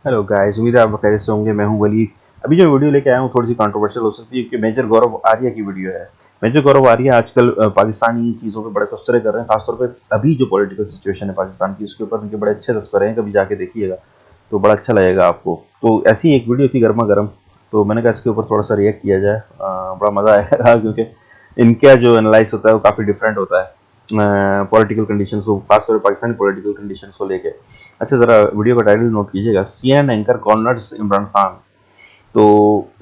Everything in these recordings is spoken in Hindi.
हेलो गाइस, उम्मीद है आप खैरियत से होंगे। मैं हूं वली। अभी जो वीडियो लेके आया हूं थोड़ी सी कंट्रोवर्शियल हो सकती है क्योंकि मेजर गौरव आर्या की वीडियो है। मेजर गौरव आर्या आजकल पाकिस्तानी चीज़ों पे बड़े तबसरे कर रहे हैं, खासतौर पे अभी जो पॉलिटिकल सिचुएशन है पाकिस्तान की उसके ऊपर उनके बड़े अच्छे तबसरे हैं। कभी जाके देखिएगा तो बड़ा अच्छा लगेगा आपको। तो ऐसी एक वीडियो थी गर्मा गर्म, तो मैंने कहा इसके ऊपर थोड़ा सा रिएक्ट किया जाए। बड़ा मज़ा आएगा क्योंकि इनका जो एनालाइज होता है वो काफ़ी डिफरेंट होता है पॉलिटिकल कंडीशंस को, खासतौर पर पाकिस्तानी पॉलिटिकल कंडीशंस को लेके। अच्छा, ज़रा वीडियो का टाइटल नोट कीजिएगा, CNN anchor corners Imran Khan. तो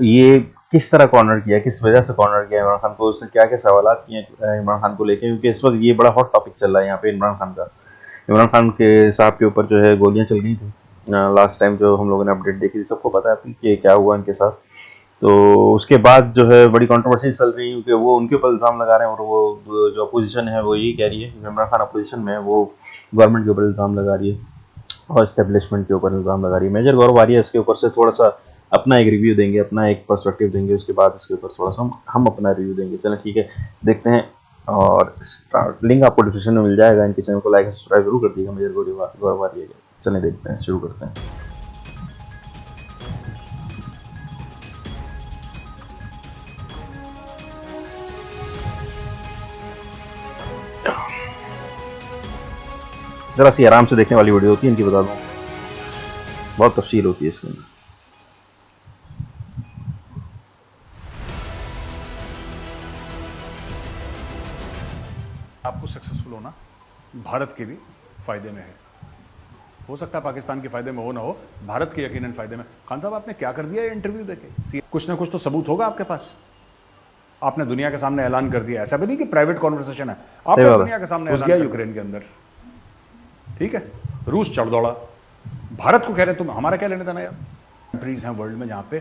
ये किस तरह कॉर्नर किया, किस वजह से कॉर्नर किया इमरान खान को, उसने क्या क्या सवाल किए इमरान खान को लेके, क्योंकि इस वक्त ये बड़ा हॉट टॉपिक चल रहा है यहाँ पे इमरान खान का। इमरान खान के साहब के ऊपर जो है गोलियां चल गई थी लास्ट टाइम जो हम लोगों ने अपडेट देखी थी, सबको पता है कि क्या हुआ इनके साथ। तो उसके बाद जो है बड़ी कंट्रोवर्सी चल रही है क्योंकि वो उनके ऊपर इल्ज़ाम लगा रहे हैं और वो जो अपोजिशन है वो यही कह रही है कि इमरान खान अपोजिशन में है, वो गवर्नमेंट के ऊपर इल्ज़ाम लगा रही है और एस्टेब्लिशमेंट के ऊपर इल्ज़ाम लगा रही है। मेजर गौरव आर्या इसके ऊपर से थोड़ा सा अपना एक रिव्यू देंगे, अपना एक पर्सपेक्टिव देंगे, उसके बाद इसके ऊपर थोड़ा सा हम अपना रिव्यू देंगे। चलें ठीक है, देखते हैं। और स्टार्ट लिंक आपको डिस्क्रिप्शन में मिल जाएगा। इनके चैनल को लाइक सब्सक्राइब जरूर कर दिएगा मेजर गौरव आर्या के। चलें देखते हैं, शुरू करते हैं। जरा सी आराम से देखने वाली वीडियो होती है इनकी, बता दूं बहुत तफसील होती है इसके अंदर। आपको सक्सेसफुल होना भारत के भी फायदे में है। हो सकता है पाकिस्तान के फायदे में हो ना हो, भारत के यकीनन फायदे में। खान साहब आपने क्या कर दिया ये इंटरव्यू देके? कुछ ना कुछ तो सबूत होगा आपके पास। आपने दुनिया के सामने ऐलान कर दिया, ऐसा भी नहीं कि प्राइवेट कॉन्वर्सेशन है, आपने दुनिया के सामने घुस गया यूक्रेन के अंदर, ठीक है, रूस चढ़ दौड़ा, भारत को कह रहे हैं तुम हमारा क्या लेने देना यार। कंट्रीज हैं वर्ल्ड में जहां पे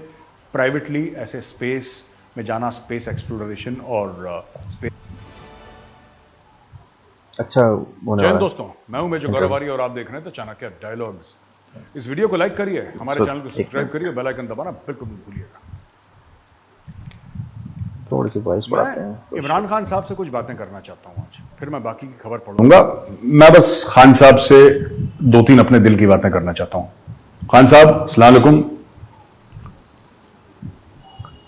प्राइवेटली ऐसे स्पेस में जाना, स्पेस एक्सप्लोरेशन और स्पेस। अच्छा, जय हिंद दोस्तों, मैं हूं मेजर गौरव आर्या और आप देख रहे हैं तो चाणक्य डायलॉग्स। इस वीडियो को लाइक करिए, हमारे चैनल को सब्सक्राइब करिए, बेल आइकन दबाना बिल्कुल मत भूलिएगा। थोड़ी सी वॉइस बढ़ाते हैं। इमरान खान साहब से कुछ बातें करना चाहता हूं आज, फिर मैं बाकी की खबर पढ़ूंगा। मैं बस खान साहब से दो तीन अपने दिल की बातें करना चाहता हूं। खान साहब अस्सलाम वालेकुम।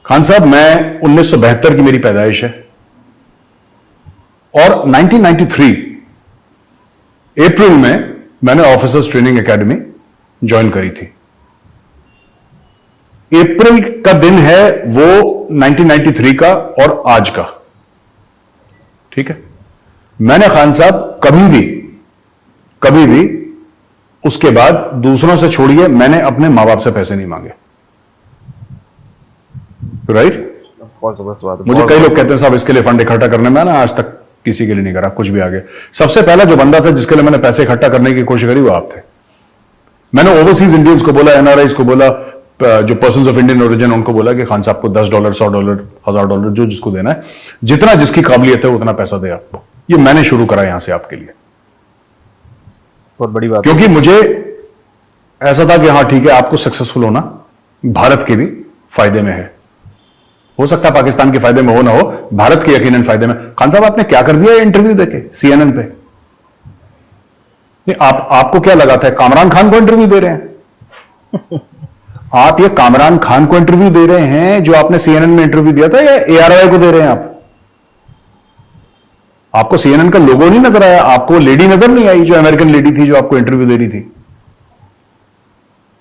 खान साहब, मैं 1972 की मेरी पैदाइश है और 1993 अप्रैल में मैंने ऑफिसर्स ट्रेनिंग एकेडमी ज्वाइन करी थी। अप्रैल का दिन है वो 1993 का और आज का, ठीक है। मैंने खान साहब कभी भी उसके बाद दूसरों से छोड़िए, मैंने अपने मां बाप से पैसे नहीं मांगे, राइट। मुझे कई लोग कहते हैं साहब इसके लिए फंड इकट्ठा करने में, ना आज तक किसी के लिए नहीं करा कुछ भी। आगे सबसे पहला जो बंदा था जिसके लिए मैंने पैसे इकट्ठा करने की कोशिश करी वो आप थे। मैंने ओवरसीज इंडियंस को बोला, एनआरआईज को बोला, जो पर्सन्स ऑफ इंडियन ओरिजिन उनको बोला कि खान साहब को $10, $100, $1000 जो जिसको देना है, जितना जिसकी काबिलियत है उतना पैसा दे आपको। ये मैंने शुरू करा यहां से आपके लिए, बहुत बड़ी बात, क्योंकि मुझे ऐसा था कि हां ठीक है, आपको सक्सेसफुल होना भारत के भी फायदे में है। हो सकता है पाकिस्तान के फायदे में हो ना हो, भारत के यकीनन फायदे में। खान साहब आपने क्या कर दिया इंटरव्यू देके CNN पे? नहीं, आपको क्या लगा था कामरान खान को इंटरव्यू दे रहे हैं? आप ये कामरान खान को इंटरव्यू दे रहे हैं जो आपने CNN में इंटरव्यू दिया था, या ARI को दे रहे हैं आप? आपको CNN का लोगो नहीं नजर आया? आपको लेडी नजर नहीं आई जो अमेरिकन लेडी थी जो आपको इंटरव्यू दे रही थी?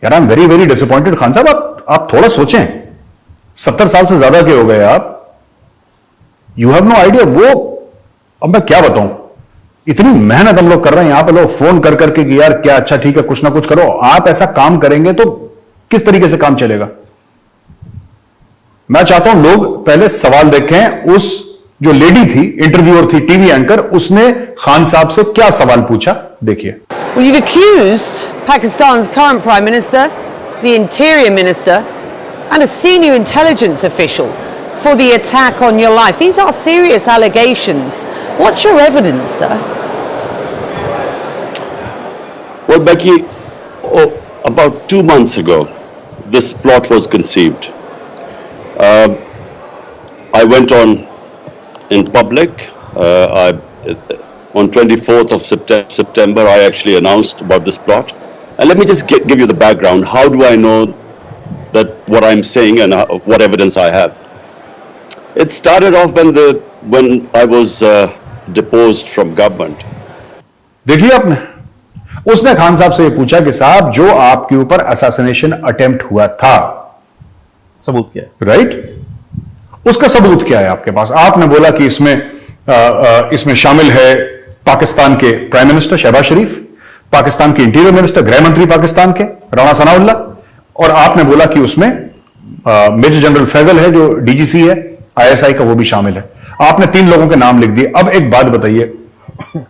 यार I am very very disappointed. Khan साहब आप थोड़ा सोचें, 70 साल से ज्यादा के हो गए आप, यू हैव नो आइडिया। वो अब मैं क्या बताऊं, इतनी मेहनत हम लोग कर रहे हैं यहां पे, लोग फोन कर करके कि यार क्या, अच्छा ठीक है कुछ ना कुछ करो। आप ऐसा काम करेंगे तो किस तरीके से काम चलेगा? मैं चाहता हूं लोग पहले सवाल देखें। उस जो लेडी थी, इंटरव्यूअर थी, टीवी एंकर, उसने खान साहब से क्या सवाल पूछा, देखिए। Well, you've accused Pakistan's current Prime Minister, the Interior Minister, and a senior intelligence official for the attack on your life. These are serious allegations. What's your evidence, sir? Well, Becky, about 2 months ago, this plot was conceived. I went on in public. On 24th of September, I actually announced about this plot. And let me just give you the background. How do I know that what I'm saying and what evidence I have? It started off when I was deposed from government. देख लिया आपने, उसने खान साहब से ये पूछा कि साहब जो आपके ऊपर असैसिनेशन अटेम्प्ट हुआ था, सबूत क्या है? राइट, उसका सबूत क्या है आपके पास? आपने बोला कि इसमें शामिल है पाकिस्तान के प्राइम मिनिस्टर शहबाज शरीफ, पाकिस्तान के इंटीरियर मिनिस्टर, गृह मंत्री पाकिस्तान के राणा सनाउल्लाह, और आपने बोला कि उसमें मेजर जनरल फैजल है जो डीजीसी है आईएसआई का, वो भी शामिल है। आपने 3 लोगों के नाम लिख दिए। अब एक बात बताइए,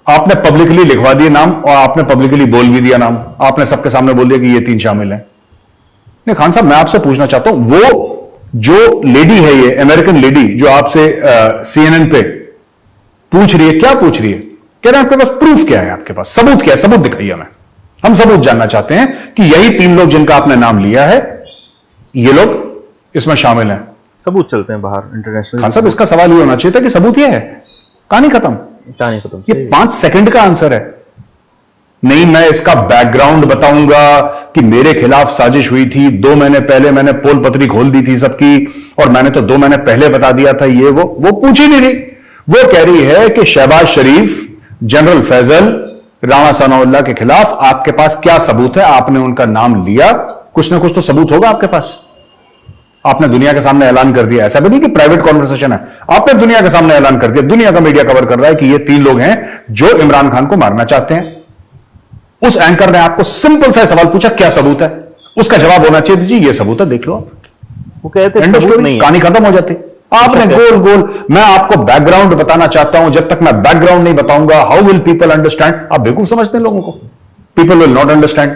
आपने पब्लिकली लिखवा दिए नाम और आपने पब्लिकली बोल भी दिया नाम, आपने सबके सामने बोल दिया कि ये 3 शामिल हैं। नहीं खान साहब, मैं आपसे पूछना चाहता हूं, वो जो लेडी है, ये अमेरिकन लेडी जो आपसे CNN पे पूछ रही है, क्या पूछ रही है? कह रहे हैं आपके पास प्रूफ क्या है, आपके पास सबूत क्या है? सबूत दिखाइए हमें, हम सबूत जानना चाहते हैं कि यही 3 लोग जिनका आपने नाम लिया है, ये लोग इसमें शामिल हैं। सबूत चलते हैं बाहर इंटरनेशनल। खान साहब, इसका सवाल ये होना चाहिए था कि सबूत ये है, कहानी खत्म। कहानी खत्म। ये 5 सेकंड का आंसर है। नहीं, मैं इसका बैकग्राउंड बताऊंगा कि मेरे खिलाफ साजिश हुई थी, 2 महीने पहले मैंने पोल पत्री खोल दी थी सबकी, और मैंने तो 2 महीने पहले बता दिया था, ये वो पूछ ही नहीं रही। वो कह रही है कि शहबाज शरीफ, जनरल फैजल, राणा सनाउल्लाह के खिलाफ आपके पास क्या सबूत है? आपने उनका नाम लिया, कुछ ना कुछ तो सबूत होगा आपके पास। आपने दुनिया के सामने ऐलान कर दिया, ऐसा भी नहीं कि प्राइवेट कॉन्वर्सेशन है, आपने दुनिया के सामने ऐलान कर दिया, दुनिया का मीडिया कवर कर रहा है कि ये 3 लोग हैं जो इमरान खान को मारना चाहते हैं। उस एंकर ने आपको सिंपल सा सवाल पूछा, क्या सबूत है? उसका जवाब होना चाहिए जी ये सबूत है, देख लो आप। वो कहते हैं सबूत नहीं है। कहानी खत्म हो जाती। आपने गोल गोल, मैं आपको बैकग्राउंड बताना चाहता हूं, जब तक मैं बैकग्राउंड नहीं बताऊंगा, हाउ विल पीपल अंडरस्टैंड? आप बेवकूफ समझते हैं लोगों को, पीपल विल नॉट अंडरस्टैंड।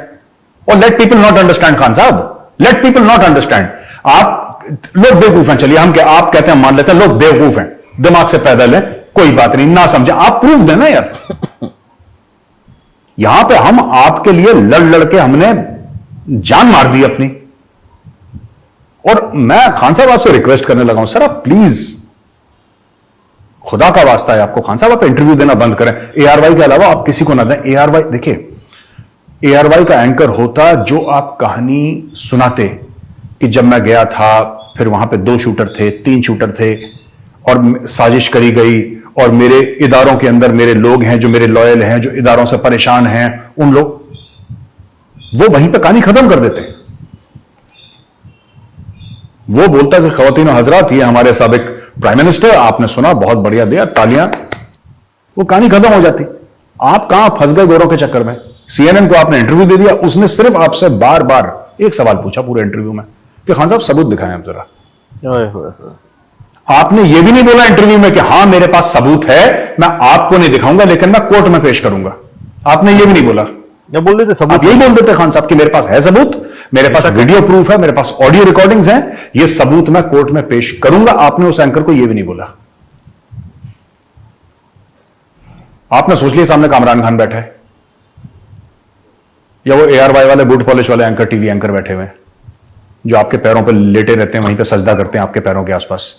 और let people not understand Khan साहब, लेट पीपल नॉट अंडरस्टैंड। आप लोग बेवकूफ हैं, चलिए हम क्या, आप कहते हैं मान लेते हैं लोग बेवकूफ हैं, दिमाग से पैदल है, कोई बात नहीं, ना समझे, आप प्रूफ देना यार। यहां पे हम आपके लिए लड़ लड़ के हमने जान मार दी अपनी। और मैं खान साहब आपसे रिक्वेस्ट करने लगा हूं, सर आप प्लीज, खुदा का वास्ता है आपको, खान साहब आप इंटरव्यू देना बंद करें। ARY के अलावा आप किसी को ना दें। ARY देखिए, ARY का एंकर होता जो आप कहानी सुनाते कि जब मैं गया था, फिर वहां पे 2 शूटर थे, 3 शूटर थे, और साजिश करी गई, और मेरे इदारों के अंदर मेरे लोग हैं जो मेरे लॉयल हैं, जो इदारों से परेशान हैं, उन लोग, वो वहीं पे कहानी खत्म कर देते। वो बोलता कि ख़वातीन हजरात, ये हमारे साबिक प्राइम मिनिस्टर, आपने सुना, बहुत बढ़िया दिया, तालियां, वो कहानी खत्म हो जाती। आप कहां फंस गए गौरव के चक्कर में? CNN को आपने इंटरव्यू दे दिया, उसने सिर्फ आपसे बार बार एक सवाल पूछा पूरे इंटरव्यू में कि खान साहब सबूत दिखाएं आप जरा। आपने ये भी नहीं बोला इंटरव्यू में कि हां मेरे पास सबूत है, मैं आपको नहीं दिखाऊंगा लेकिन मैं कोर्ट में पेश करूंगा। आपने ये भी नहीं बोला। या बोल देते सबूत, आप यही बोल देते खान साहब कि मेरे पास है सबूत, मेरे पास वीडियो प्रूफ है, मेरे पास ऑडियो रिकॉर्डिंग्स हैं, ये सबूत मैं कोर्ट में पेश करूंगा। आपने उस एंकर को ये भी नहीं बोला। आपने सोच लिया सामने कामरान खान बैठा है, या वो ARY वाले बूट पॉलिश वाले एंकर, टीवी एंकर बैठे हुए हैं जो आपके पैरों पर लेटे रहते हैं, वहीं पे सजदा करते हैं आपके पैरों के आसपास।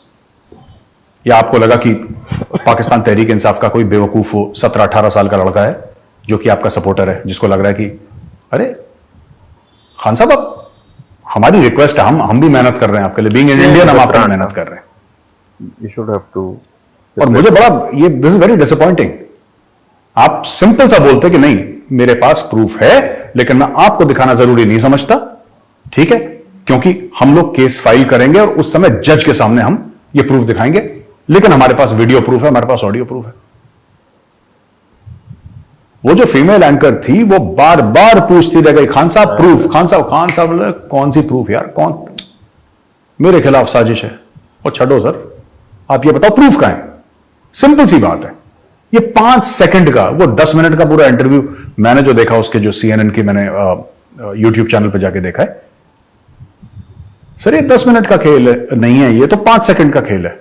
या आपको लगा कि पाकिस्तान तहरीक इंसाफ का कोई बेवकूफ हो, 17-18 साल का लड़का है जो कि आपका सपोर्टर है, जिसको लग रहा है कि अरे खान साहब आप, हमारी रिक्वेस्ट है, हम भी मेहनत कर रहे हैं आपके लिए, बीइंग एन इंडियन हम आपकी मेहनत कर रहे हैं। You should have to. और मुझे बड़ा ये, दिस इज वेरी डिसअपॉइंटिंग। आप सिंपल सा बोलते कि नहीं मेरे पास प्रूफ है, लेकिन मैं आपको दिखाना जरूरी नहीं समझता, ठीक है, क्योंकि हम लोग केस फाइल करेंगे और उस समय जज के सामने हम ये प्रूफ दिखाएंगे, लेकिन हमारे पास वीडियो प्रूफ है, हमारे पास ऑडियो प्रूफ है। वो जो फीमेल एंकर थी वो बार बार पूछती रह गई, खान साहब प्रूफ, खान साहब बोले कौन सी प्रूफ यार, कौन, मेरे खिलाफ साजिश है। और छड़ो सर, आप ये बताओ प्रूफ कहां है? सिंपल सी बात है। ये 5 सेकंड का, वो 10 मिनट का पूरा इंटरव्यू मैंने जो देखा, उसके जो CNN की मैंने YouTube चैनल पर जाके देखा है, सर ये 10 मिनट का खेल नहीं है, ये तो 5 सेकंड का खेल है।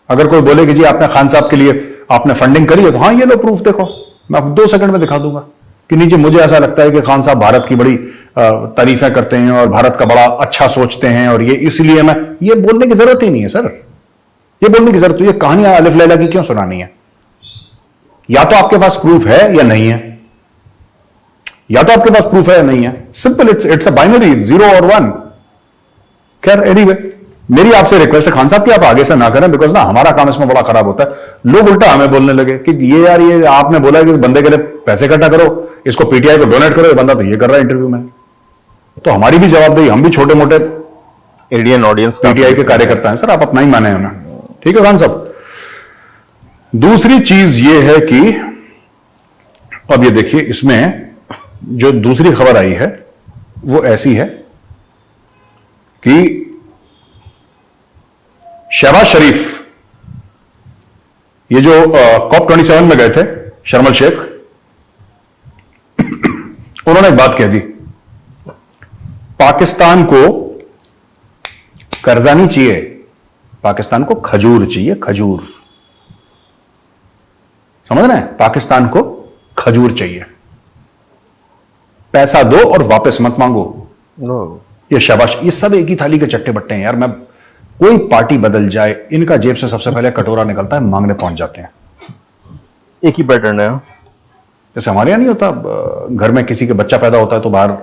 अगर कोई बोले कि जी आपने खान साहब के लिए आपने फंडिंग करी है, तो हाँ ये लो प्रूफ देखो, मैं आपको 2 सेकंड में दिखा दूंगा कि नीचे मुझे ऐसा लगता है कि खान साहब भारत की बड़ी तारीफें करते हैं और भारत का बड़ा अच्छा सोचते हैं, और ये इसलिए मैं, ये बोलने की जरूरत ही नहीं है सर, ये बोलने की जरूरत, ये कहानियां अलिफ लैला की क्यों सुनानी है? या तो आपके पास प्रूफ है या नहीं है। या तो आपके पास प्रूफ है या नहीं है, सिंपल, इट्स अ बाइनरी, 0 और 1। खैर एनीवे, मेरी आपसे रिक्वेस्ट है खान साहब कि आप आगे से ना करें, बिकॉज ना हमारा काम इसमें बड़ा खराब होता है। लोग उल्टा हमें बोलने लगे कि ये यार, ये आपने बोला कि इस बंदे के लिए पैसे इकट्ठा करो, इसको पीटीआई को डोनेट करो, ये बंदा तो ये कर रहा है इंटरव्यू में। तो हमारी भी जवाबदेही, हम भी छोटे मोटे इंडियन ऑडियंस पीटीआई के कार्यकर्ता हैं सर, आप अपना ही माने हैं ना, ठीक है खान साहब। दूसरी चीज ये है कि अब ये देखिए, इसमें जो दूसरी खबर आई है वो ऐसी है कि शहबाज शरीफ, ये जो COP 27 में गए थे, शर्म शेख, उन्होंने एक बात कह दी, पाकिस्तान को कर्जा नहीं चाहिए, पाकिस्तान को खजूर चाहिए, खजूर, समझ रहे हैं, पाकिस्तान को खजूर चाहिए, पैसा दो और वापस मत मांगो। ये शहबाज, ये सब एक ही थाली के चट्टे बट्टे हैं यार। मैं, कोई पार्टी बदल जाए, इनका जेब से सबसे पहले कटोरा निकलता है, मांगने पहुंच जाते हैं। एक ही पैटर्न है। जैसे हमारे यहां नहीं होता, घर में किसी के बच्चा पैदा होता है तो बाहर,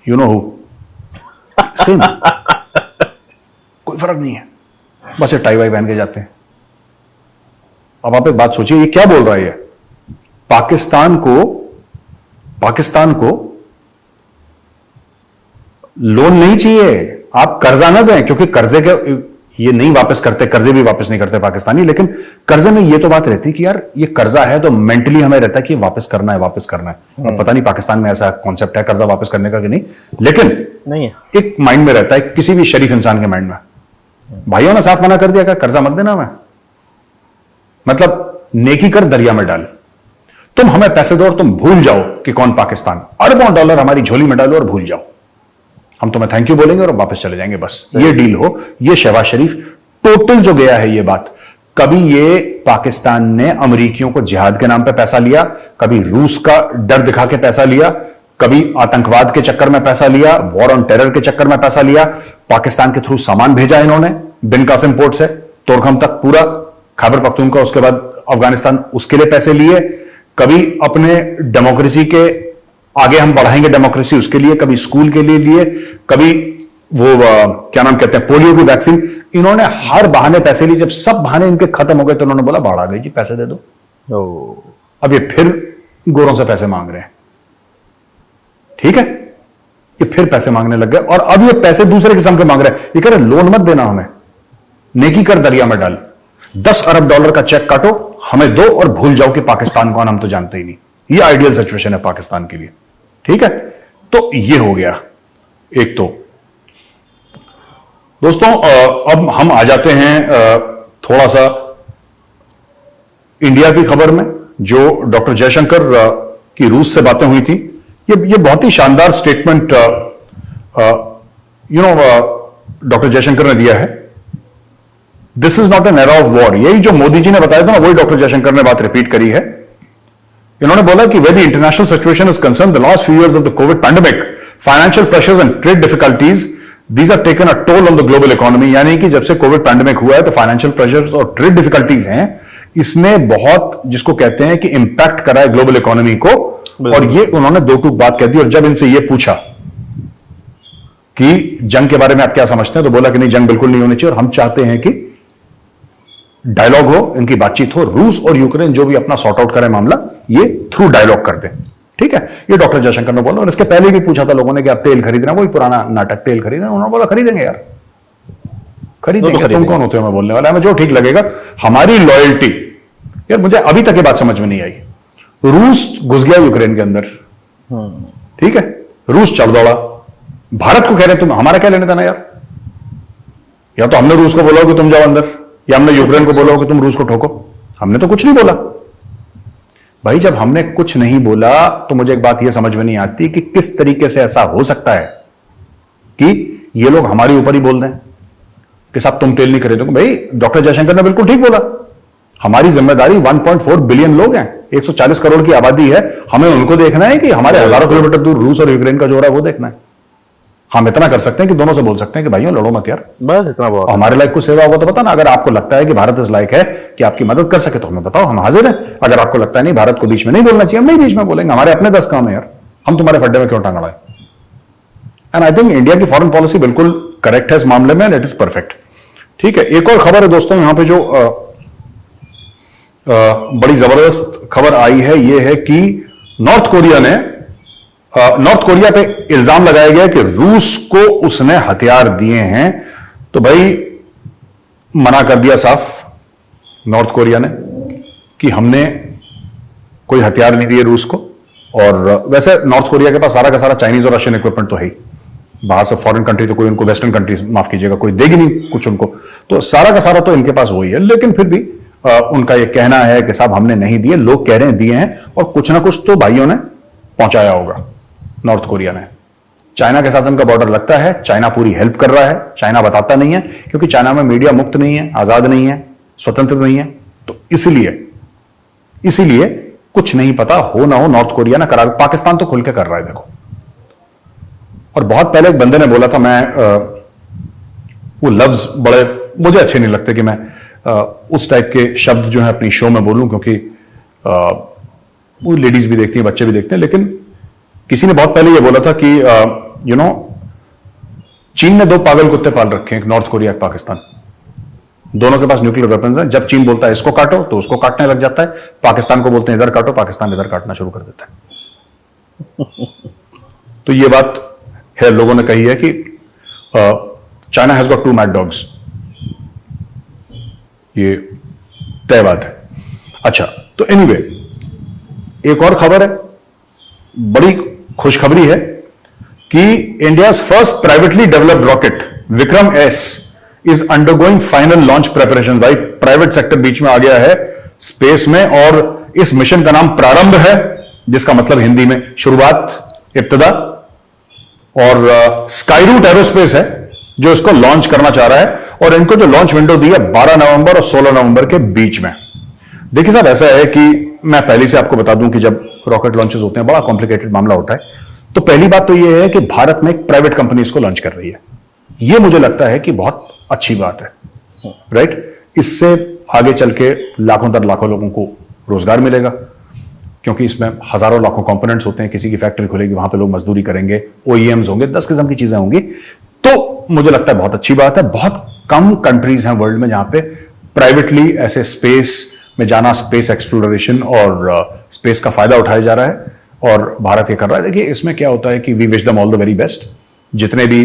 यू नो हु, सेम, कोई फर्क नहीं है, बस ये टाई वाई पहन के जाते हैं। अब आप एक बात सोचिए, ये क्या बोल रहा है ये, पाकिस्तान को लोन नहीं चाहिए, आप कर्जा ना दें, क्योंकि कर्जे के ये नहीं वापस करते, कर्जे भी वापस नहीं करते पाकिस्तानी, लेकिन कर्जे में ये तो बात रहती है कि यार ये कर्जा है तो मेंटली हमें रहता है कि वापस करना है, वापस करना है। अब पता नहीं पाकिस्तान में ऐसा कॉन्सेप्ट है कर्जा वापस करने का कि नहीं, लेकिन नहीं है, एक माइंड में रहता है, किसी भी शरीफ इंसान के माइंड में। भाइयों ने साफ मना कर दिया कि कर्जा मत देना हमें, मतलब नेकी कर दरिया में डाल, तुम हमें पैसे दो और तुम भूल जाओ कि कौन पाकिस्तान, अरबों डॉलर हमारी झोली में डालो और भूल जाओ, हम तुम्हें थैंक यू बोलेंगे और वापस चले जाएंगे, बस ये डील हो। ये शहबाज शरीफ टोटल जो गया है ये बात, कभी ये पाकिस्तान ने अमरीकियों को जिहाद के नाम पे पैसा लिया, कभी रूस का डर दिखा के पैसा लिया, कभी आतंकवाद के चक्कर में पैसा लिया, वॉर ऑन टेरर के चक्कर में पैसा लिया, पाकिस्तान के थ्रू सामान भेजा इन्होंने बिन कासिम पोर्ट से तोरखम तक पूरा, खैबर पख्तूनख्वा, उसके बाद अफगानिस्तान, उसके लिए पैसे लिए, कभी अपने डेमोक्रेसी के आगे हम बढ़ाएंगे डेमोक्रेसी उसके लिए, कभी स्कूल के लिए, कभी वो क्या नाम कहते हैं, पोलियो की वैक्सीन, इन्होंने हर बहाने पैसे लिए। जब सब बहाने इनके खत्म हो गए तो उन्होंने बोला बाढ़ आ गई जी, पैसे दे दो। अब ये फिर गोरों से पैसे मांग रहे हैं, ठीक है, ये फिर पैसे मांगने लग गए और अब ये पैसे दूसरे किस्म के मांग रहे हैं। ये कह रहे लोन मत देना हमें, नेकी कर दरिया में डाल, 10 अरब डॉलर का चेक काटो, हमें दो और भूल जाओ कि पाकिस्तान कौन, हम तो जानते ही नहीं। ये आइडियल सिचुएशन है पाकिस्तान के लिए, ठीक है। तो ये हो गया एक। तो दोस्तों अब हम आ जाते हैं थोड़ा सा इंडिया की खबर में, जो डॉक्टर जयशंकर की रूस से बातें हुई थी। ये बहुत ही शानदार स्टेटमेंट डॉक्टर जयशंकर ने दिया है। This is not an era of war, यही जो मोदी जी ने बताया था ना, वही डॉक्टर जयशंकर ने बात रिपीट करी है। इन्होंने बोला कि where the international situation is concern, the last few years of the COVID pandemic, financial pressures and trade difficulties, these have taken a toll on the global economy. यानी कि जब से कोविड पैंडेमिक हुआ है तो फाइनेंशियल प्रेशर्स और ट्रेड डिफिकल्टीज हैं, इसने बहुत, जिसको कहते हैं कि इंपैक्ट करा है ग्लोबल इकोनॉमी को। और ये उन्होंने दो टूक बात कह दी। और जब इनसे ये पूछा कि जंग के बारे में आप क्या समझते हैं, तो बोला कि नहीं, जंग बिल्कुल नहीं होनी चाहिए और हम चाहते हैं कि डायलॉग हो, इनकी बातचीत हो, रूस और यूक्रेन जो भी अपना सॉर्ट आउट करे मामला, ये थ्रू डायलॉग करते हैं, ठीक है। ये डॉक्टर जयशंकर ने बोला। और इसके पहले भी पूछा था लोगों ने कि आप तेल खरीदना, वही पुराना नाटक, तेल खरीदना। उन्होंने बोला खरीदेंगे यार, खरीदेंगे, तुम कौन होते हो मैं बोलने वाला, हमें जो ठीक लगेगा, हमारी लॉयल्टी। यार मुझे अभी तक ये बात समझ में नहीं आई, रूस घुस गया यूक्रेन के अंदर, ठीक है, रूस चढ़ दौड़ा, भारत को कह रहे तुम, हमारा क्या लेने देना यार। या तो हमने रूस को बोला कि तुम जाओ अंदर, या हमने यूक्रेन को बोला कि तुम रूस को ठोको। हमने तो कुछ नहीं बोला भाई। जब हमने कुछ नहीं बोला तो मुझे एक बात यह समझ में नहीं आती कि किस तरीके से ऐसा हो सकता है कि ये लोग हमारे ऊपर ही बोल दें कि साहब तुम तेल नहीं खरीदोगे। भाई डॉक्टर जयशंकर ने बिल्कुल ठीक बोला, हमारी जिम्मेदारी 1.4 बिलियन लोग हैं, 140 करोड़ की आबादी है, हमें उनको देखना है कि हमारे हजारों किलोमीटर दूर रूस और यूक्रेन का जो हो रहा है वो देखना है। हम इतना कर सकते हैं कि दोनों से बोल सकते हैं कि भाइयों लड़ो मत यार, बस इतना बहुत और हमारे लायक कुछ सेवा होगा तो बताना। अगर आपको लगता है कि भारत इस लायक है कि आपकी मदद कर सके तो हमें बताओ, हम हाजिर हैं। अगर आपको लगता है नहीं भारत को बीच में नहीं बोलना चाहिए, हम नहीं बीच में बोलेंगे, हमारे अपने 10 काम है यार, हम तुम्हारे फड्डे में क्यों टांग अड़ाएं। एंड आई थिंक इंडिया की फॉरेन पॉलिसी बिल्कुल करेक्ट है इस मामले में, एंड इट इज परफेक्ट। ठीक है, एक और खबर है दोस्तों यहां पे जो बड़ी जबरदस्त खबर आई है, यह है कि नॉर्थ कोरिया पे इल्जाम लगाया गया कि रूस को उसने हथियार दिए हैं। तो भाई मना कर दिया साफ नॉर्थ कोरिया ने कि हमने कोई हथियार नहीं दिए रूस को। और वैसे नॉर्थ कोरिया के पास सारा का सारा चाइनीज और रशियन इक्विपमेंट तो है ही, बाहर से फॉरेन कंट्री तो कोई उनको, वेस्टर्न कंट्रीज माफ कीजिएगा, कोई देगी नहीं कुछ उनको, तो सारा का सारा तो इनके पास वही है। लेकिन फिर भी उनका यह कहना है कि साहब हमने नहीं दिए, लोग कह रहे हैं दिए हैं, और कुछ ना कुछ तो भाइयों ने पहुंचाया होगा नॉर्थ कोरिया ने। चाइना के साथ उनका बॉर्डर लगता है, चाइना पूरी हेल्प कर रहा है, चाइना बताता नहीं है क्योंकि चाइना में मीडिया मुक्त नहीं है, आजाद नहीं है, स्वतंत्र नहीं है, तो इसीलिए कुछ नहीं पता हो ना हो नॉर्थ कोरिया ना करा। पाकिस्तान तो खुल के कर रहा है देखो। और बहुत पहले एक बंदे ने बोला था, मैं वो लफ्ज बड़े मुझे अच्छे नहीं लगते कि मैं उस टाइप के शब्द जो है अपनी शो में बोलूं, क्योंकि वो लेडीज भी देखती हैं, बच्चे भी देखते हैं। लेकिन किसी ने बहुत पहले ये बोला था कि चीन ने 2 पागल कुत्ते पाल रखे हैं, एक नॉर्थ कोरिया एक पाकिस्तान, दोनों के पास न्यूक्लियर वेपन्स हैं। जब चीन बोलता है इसको काटो तो उसको काटने लग जाता है, पाकिस्तान को बोलते हैं इधर काटो, पाकिस्तान इधर काटना शुरू कर देता है। तो ये बात है, लोगों ने कही है कि China has got 2 mad dogs, ये तय बात है। अच्छा, तो एनीवे एक और खबर है, बड़ी खुशखबरी है कि India's first privately developed rocket Vikram S is undergoing final launch preparation. भाई प्राइवेट सेक्टर बीच में आ गया है स्पेस में, और इस मिशन का नाम प्रारंभ है, जिसका मतलब हिंदी में शुरुआत, इब्तिदा। और स्काईरूट एरोस्पेस है जो इसको लॉन्च करना चाह रहा है, और इनको जो लॉन्च विंडो दी है 12 नवंबर और 16 नवंबर के बीच में। देखिए साहब, ऐसा है कि मैं पहले से आपको बता दूं कि जब रॉकेट लॉन्चेस होते हैं बड़ा कॉम्प्लिकेटेड मामला होता है। तो पहली बात तो यह है कि भारत में एक प्राइवेट कंपनी इसको लॉन्च कर रही है, यह मुझे लगता है कि बहुत अच्छी बात है, राइट। इससे आगे चल के लाखों दर लाखों लोगों को रोजगार मिलेगा, क्योंकि इसमें हजारों लाखों कंपोनेंट्स होते हैं। किसी की फैक्ट्री खुलेगी, वहां पे लोग मजदूरी करेंगे, ओईएम्स होंगे, 10 किस्म की चीजें होंगी। तो मुझे लगता है बहुत अच्छी बात है। बहुत कम कंट्रीज हैं वर्ल्ड में जहां पे प्राइवेटली ऐसे स्पेस में जाना, स्पेस एक्सप्लोरेशन और स्पेस का फायदा उठाया जा रहा है, और भारत ये कर रहा है। देखिए इसमें क्या होता है कि we wish them all the very best. जितने भी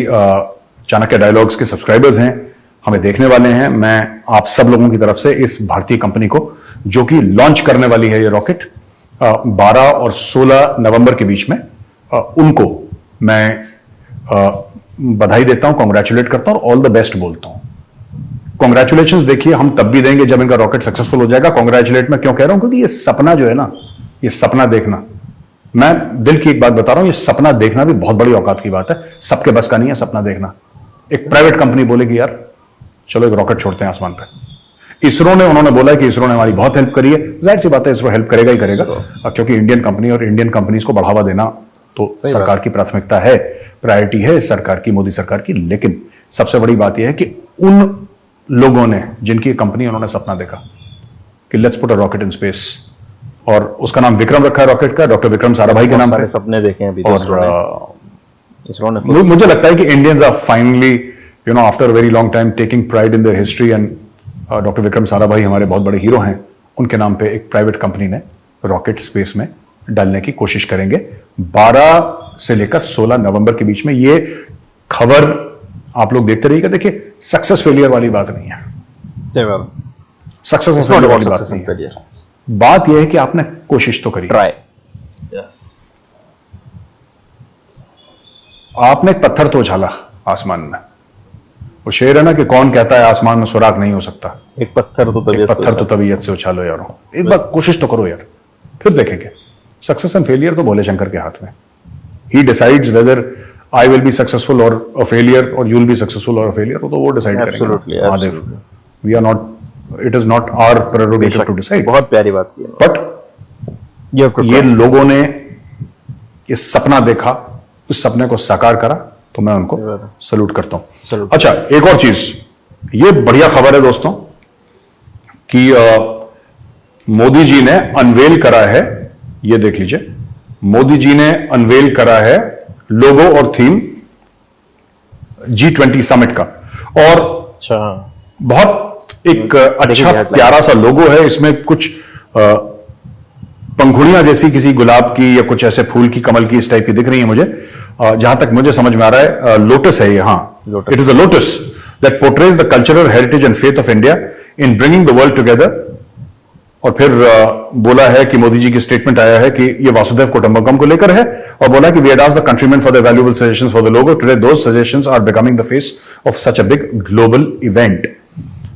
चाणक्य डायलॉग्स के सब्सक्राइबर्स हैं, हमें देखने वाले हैं, मैं आप सब लोगों की तरफ से इस भारतीय कंपनी को, जो कि लॉन्च करने वाली है ये रॉकेट 12 और 16 नवंबर के बीच में, उनको मैं बधाई देता हूं, कॉन्ग्रेचुलेट करता हूं और ऑल द बेस्ट बोलता हूं। कॉन्ग्रेचुलेशंस देखिए हम तब भी देंगे जब इनका रॉकेट सक्सेसफुल हो जाएगा। कॉन्ग्रेचुलेट मैं क्यों कह रहा हूं, क्योंकि ये सपना जो है ना, ये सपना देखना, मैं दिल की एक बात बता रहा हूं, ये सपना देखना भी बहुत बड़ी औकात की बात है। सबके बस का नहीं है सपना देखना। एक प्राइवेट कंपनी बोलेगी यार चलो एक रॉकेट छोड़ते हैं आसमान पे। इसरो ने, उन्होंने बोला कि इसरो ने हमारी बहुत हेल्प करी है, जाहिर सी बात है इसरो हेल्प करेगा ही करेगा, क्योंकि इंडियन कंपनी और इंडियन कंपनीज को बढ़ावा देना तो सरकार की प्राथमिकता है, प्रायोरिटी है सरकार की, मोदी सरकार की। लेकिन सबसे बड़ी बात यह है कि उन लोगों ने, जिनकी कंपनी, उन्होंने सपना देखा कि let's put a rocket in space, और उसका नाम विक्रम रखा है रॉकेट का, डॉक्टर विक्रम साराभाई के नाम पे। सपने देखे हैं अभी और इसरो ने मुझे लगता है कि Indians are finally, you know, after very long time taking pride in their history, and doctor Vikram Sarabhai हमारे बहुत बड़े हीरो हैं, उनके नाम पे एक प्राइवेट कंपनी ने रॉकेट स्पेस में डालने की कोशिश करेंगे 12 से लेकर 16 नवंबर के बीच में। ये खबर आप लोग देखते रहिएगा। देखिए सक्सेस फेलियर वाली बात नहीं है, सक्सेस फेलियर वाली बात नहीं है। बात यह है कि आपने कोशिश तो करी, ट्राई। आपने एक पत्थर तो उछाला आसमान में। वो शेर है ना कि कौन कहता है आसमान में सुराग नहीं हो सकता, एक पत्थर तो तबीयत से उछालो यारो। एक बार कोशिश तो करो यार, फिर देखेंगे। सक्सेस एंड फेलियर तो भोले शंकर के हाथ में। He decides whether I will be successful और अ फेलियर, और यू विल बी सक्सेसफुल और अ फेलियर, तो वो डिसाइड करेंगे Mahadev. We are not, it is not our prerogative to decide. बहुत प्यारी बात की, बट ये लोगों ने ये सपना देखा, उस सपने को साकार करा, तो मैं उनको बात है। सल्यूट करता हूं। सल्यूट। अच्छा, एक और चीज, ये बढ़िया खबर है दोस्तों कि मोदी जी ने अनवेल करा है, ये देख लीजिए, मोदी जी ने अनवेल करा है लोगो और थीम G20 समिट का, और अच्छा, बहुत एक अच्छा headline। प्यारा सा लोगो है। इसमें कुछ पंखुड़ियां जैसी किसी गुलाब की या कुछ ऐसे फूल की, कमल की, इस टाइप की दिख रही है मुझे। जहां तक मुझे समझ में आ रहा है लोटस है ये, हाँ, Lotus। It is a lotus that portrays the cultural heritage and faith of India in bringing the world together. और फिर बोला है कि मोदी जी की स्टेटमेंट आया है कि ये वासुदेव कुटुंबकम को लेकर है, और बोला कि we had asked the countrymen for the valuable suggestions for the logo, today those suggestions are becoming the face of such a big global event.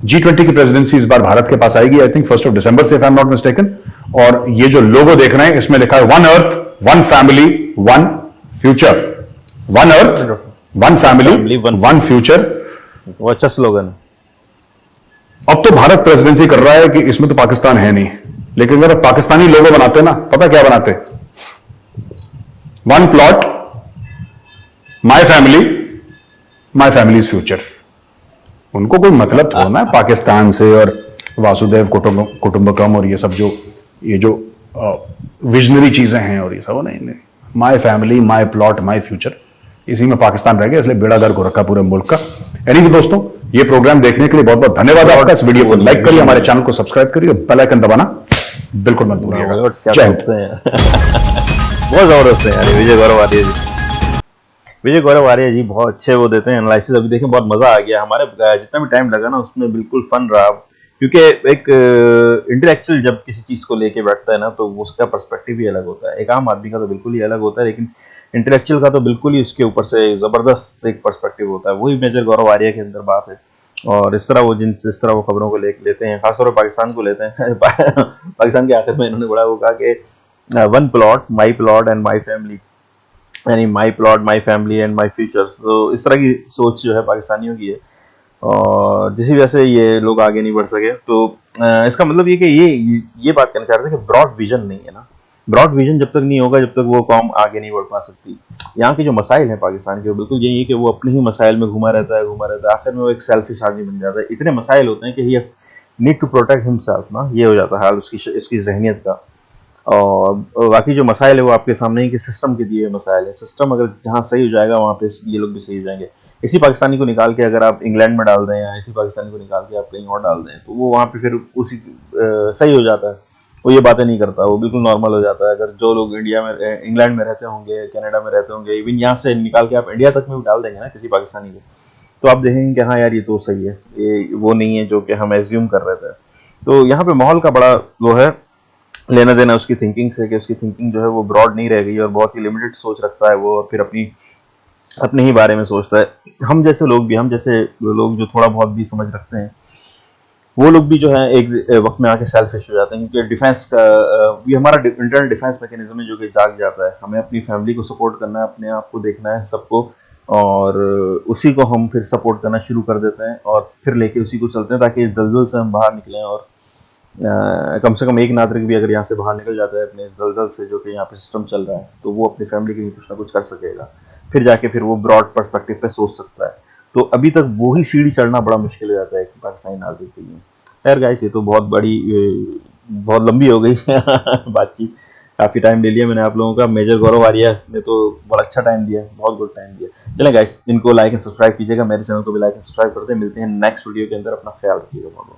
G20 की प्रेसिडेंसी इस बार भारत के पास आएगी, आई थिंक 1 दिसंबर से, if I am not mistaken. और ये जो लोगो देख रहे हैं, इसमें लिखा है one earth, one family, one future. One earth, one family, one future. वो अच्छा स्लोगन है। अब तो भारत प्रेसिडेंसी कर रहा है कि इसमें तो पाकिस्तान है नहीं, लेकिन अगर पाकिस्तानी लोगो बनाते ना, पता क्या बनाते? One plot, my families future. उनको कोई मतलब थोड़ा ना है पाकिस्तान से और वासुदेव कुटुंबकम और ये सब ये जो विजनरी चीजें हैं और ये सब, नहीं, my family, my plot, my future, इसी में पाकिस्तान रह गया, इसलिए बेड़ा गर्क हो रखा पूरे मुल्क का। एनीवे दोस्तों, ये प्रोग्राम देखने के लिए बहुत बहुत धन्यवाद आपका। इस वीडियो को लाइक करिए, हमारे चैनल को सब्सक्राइब करिए, बेल आइकन दबाना बिल्कुल मत भूलिएगा। जय हिंद। बहुत जबरदस्त है यार ये विजय गौरव आर्य जी। विजय गौरव आर्य जी बहुत अच्छे वो देते हैं एनालिसिस। अभी देखें, बहुत मजा आ गया हमारे, जितना भी टाइम लगा ना उसमें बिल्कुल फन रहा, क्योंकि एक इंटेलेक्चुअल जब किसी चीज को लेके बैठता है ना, तो उसका पर्सपेक्टिव ही अलग होता है। एक आम आदमी का तो बिल्कुल ही अलग होता है, लेकिन इंटेलेक्चुअल का तो बिल्कुल ही उसके ऊपर से जबरदस्त एक पर्सपेक्टिव होता है। वही मेजर गौरव आर्य के अंदर बात है। और इस तरह वो जिस तरह वो खबरों को लेते हैं, खासतौर पर पाकिस्तान को लेते हैं पाकिस्तान के आखिर में इन्होंने बड़ा वो कहा कि one plot and my family, यानी my plot, my family and my futures. तो इस तरह की सोच जो है पाकिस्तानियों की है, और जिसी वजह से ये लोग आगे नहीं बढ़ सके। तो इसका मतलब ये कि ये बात कहना चाह रहे थे कि ब्रॉड विजन नहीं है ना। ब्रॉड विजन जब तक नहीं होगा, जब तक वो कौम आगे नहीं बढ़ पा सकती। यहाँ के जो मसाइल हैं पाकिस्तान के, वो बिल्कुल यही है कि वो अपने ही मसाइल में घुमा रहता है। आखिर में वो एक सेल्फिश आदमी बन जाता है। इतने मसाइल होते हैं कि ही नीड टू प्रोटेक्ट हिमसेल्फ ना, ये हो जाता है हाल उसकी जहनियत का। और बाकी जो मसाइल है वो आपके सामने ही कि सिस्टम के दिए मसाइल है। सिस्टम अगर जहाँ सही हो जाएगा, वहाँ पे ये लोग भी सही हो जाएंगे। इसी पाकिस्तानी को निकाल के अगर आप इंग्लैंड में डाल दें, या इसी पाकिस्तानी को निकाल के आप कहीं और डाल दें, तो वो वहाँ पे फिर उसी सही हो जाता है। वो ये बातें नहीं करता, वो बिल्कुल नॉर्मल हो जाता है। अगर जो लोग इंग्लैंड में रहते होंगे, कनाडा में रहते होंगे, इवन यहाँ से निकाल के आप इंडिया तक में भी डाल देंगे ना किसी पाकिस्तानी को, तो आप देखेंगे कि हाँ यार ये तो सही है, ये वो नहीं है जो कि हम एज्यूम कर रहे थे। तो यहाँ पे माहौल का बड़ा वो है लेना देना उसकी थिंकिंग से, कि उसकी थिंकिंग जो है वो ब्रॉड नहीं रह गई और बहुत ही लिमिटेड सोच रखता है वो, और फिर अपने ही बारे में सोचता है। हम जैसे लोग जो थोड़ा बहुत भी समझ रखते हैं, वो लोग भी जो है एक वक्त में आके सेल्फिश हो जाते हैं, क्योंकि डिफेंस का ये हमारा इंटरनल डिफेंस मैकेनिज्म है जो कि जाग जाता है। हमें अपनी फैमिली को सपोर्ट करना है, अपने आप को देखना है सबको, और उसी को हम फिर सपोर्ट करना शुरू कर देते हैं, और फिर लेके उसी को चलते हैं ताकि इस दलदल से हम बाहर निकलें। और कम से कम एक नागरिक भी अगर यहाँ से बाहर निकल जाता है अपने इस दलदल से जो कि यहाँ पे सिस्टम चल रहा है, तो वो अपनी फैमिली के लिए कुछ ना कुछ कर सकेगा। फिर जाके फिर वो ब्रॉड पर्सपेक्टिव पे सोच सकता है। तो अभी तक वो ही सीढ़ी चढ़ना बड़ा मुश्किल हो जाता है पाकिस्तानी नागरिक के लिए। खैर गाइस, ये तो बहुत लंबी हो गई बातचीत, काफ़ी टाइम ले लिया मैंने आप लोगों का। मेजर गौरव आर्या ने तो बड़ा अच्छा टाइम दिया, बहुत गुड टाइम दिया। चलें गाइस, इनको लाइक एंड सब्सक्राइब कीजिएगा, मेरे चैनल को भी लाइक एंड सब्सक्राइब करते हैं। मिलते हैं नेक्स्ट वीडियो के अंदर, अपना ख्याल रखिएगा बहुत।